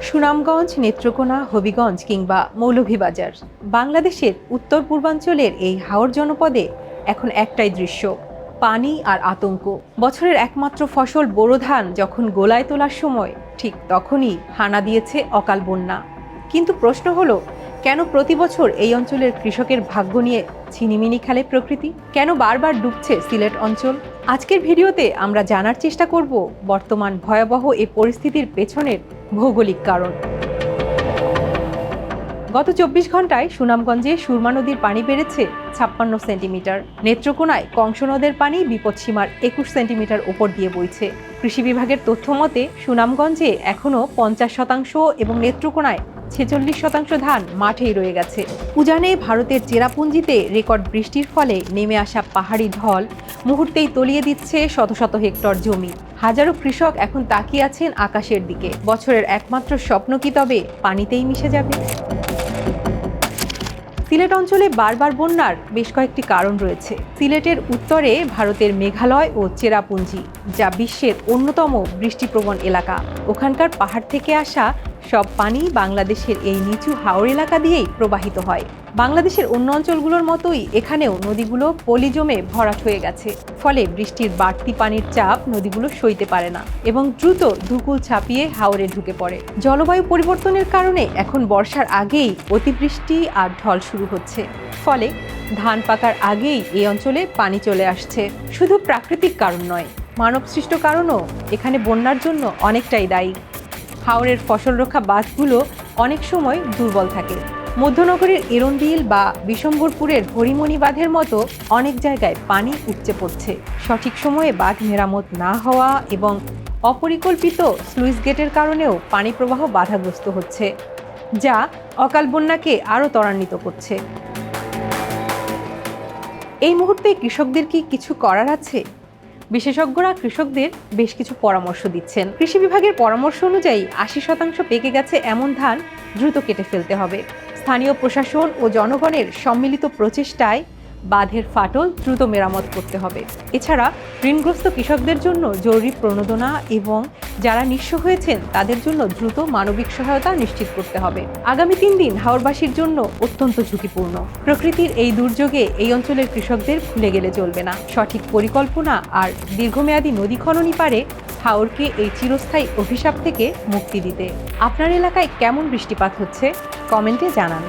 সুনামগঞ্জ, নেত্রকোনা, হবিগঞ্জ কিংবা মৌলভীবাজার, বাংলাদেশের উত্তর পূর্বাঞ্চলের এই হাওর জনপদে এখন একটাই দৃশ্য, পানি আর আতঙ্ক। বছরের একমাত্র ফসল বোরো ধান যখন গোলায় তোলার সময়, ঠিক তখনই হানা দিয়েছে অকাল বন্যা। কিন্তু প্রশ্ন হলো, কেন প্রতি বছর এই অঞ্চলের কৃষকের ভাগ্য নিয়ে ছিনিমিনি খেলে প্রকৃতি? কেন বারবার ডুবছে সিলেট অঞ্চল? আজকের ভিডিওতে আমরা জানার চেষ্টা করব বর্তমান ভয়াবহ এই পরিস্থিতির পেছনের ভৌগোলিক কারণ। গত 24 ঘন্টায় সুনামগঞ্জে সুরমা নদীর পানি বেড়েছে 56 সেন্টিমিটার। নেত্রকোনায় কংস নদের পানি বিপদসীমার 21 সেন্টিমিটার ওপর দিয়ে বইছে। কৃষি বিভাগের তথ্য মতে সুনামগঞ্জে এখনও 50% এবং নেত্রকোনায় 46% ধান মাঠেই রয়ে গেছে। উজানে ভারতের চেরাপুঞ্জিতে রেকর্ড বৃষ্টির ফলে নেমে আসা পাহাড়ি ঢল মুহূর্তেই তলিয়ে দিচ্ছে শত শত হেক্টর জমি। হাজারো কৃষক এখন তাকিয়ে আছেন আকাশের দিকে। বছরের একমাত্র স্বপ্ন কি তবে পানিতেই মিশে যাবে? সিলেট অঞ্চলে বারবার বন্যার বেশ কয়েকটি কারণ রয়েছে। সিলেটের উত্তরে ভারতের মেঘালয় ও চেরাপুঞ্জি, যা বিশ্বের অন্যতম বৃষ্টিপ্রবণ এলাকা। ওখানকার পাহাড় থেকে আসা সব পানি বাংলাদেশের এই নিচু হাওর এলাকা দিয়েই প্রবাহিত হয়। বাংলাদেশের অন্য অঞ্চলগুলোর মতোই এখানেও নদীগুলো পলি জমে ভরাট হয়ে গেছে। ফলে বৃষ্টির বাড়তি পানির চাপ নদীগুলো সইতে পারে না এবং দ্রুত ধুকুল ছাপিয়ে হাওরে ঢুকে পড়ে। জলবায়ু পরিবর্তনের কারণে এখন বর্ষার আগেই অতিবৃষ্টি আর ঢল শুরু হচ্ছে। ফলে ধান পাকার আগেই এই অঞ্চলে পানি চলে আসছে। শুধু প্রাকৃতিক কারণ নয়, মানবসৃষ্ট কারণও এখানে বন্যার জন্য অনেকটাই দায়ী। হাওরের ফসল রক্ষা বাঁধগুলো অনেক সময় দুর্বল থাকে। মধ্যনগরের এরন্ডিল বা বিশম্বরপুরের হরিমণি বাঁধের মতো অনেক জায়গায় পানি উপচে পড়ছে। সঠিক সময়ে বাঁধ মেরামত না হওয়া এবং অপরিকল্পিত স্লুইস গেটের কারণেও পানি প্রবাহ বাধাগ্রস্ত হচ্ছে, যা অকাল বন্যাকে আরও ত্বরান্বিত করছে। এই মুহূর্তে কৃষকদের কি কিছু করার আছে? বিশেষজ্ঞরা কৃষকদের বেশ কিছু পরামর্শ দিচ্ছেন। কৃষি বিভাগের পরামর্শ অনুযায়ী 80% পেকে গেছে এমন ধান দ্রুত কেটে ফেলতে হবে। স্থানীয় প্রশাসন ও জনগণের সম্মিলিত প্রচেষ্টায় বাঁধের ফাটল দ্রুত মেরামত করতে হবে। এছাড়া ঋণগ্রস্ত কৃষকদের জন্য জরুরি প্রণোদনা এবং যারা নিঃস্ব হয়েছেন তাদের জন্য দ্রুত মানবিক সহায়তা নিশ্চিত করতে হবে। আগামী 3 দিন হাওরবাসীর জন্য অত্যন্ত ঝুঁকিপূর্ণ। প্রকৃতির এই দুর্যোগে এই অঞ্চলের কৃষকদের ভুলে গেলে চলবে না। সঠিক পরিকল্পনা আর দীর্ঘমেয়াদী নদী খননই পারে হাওরকে এই চিরস্থায়ী অভিশাপ থেকে মুক্তি দিতে। আপনার এলাকায় কেমন বৃষ্টিপাত হচ্ছে কমেন্টে জানান।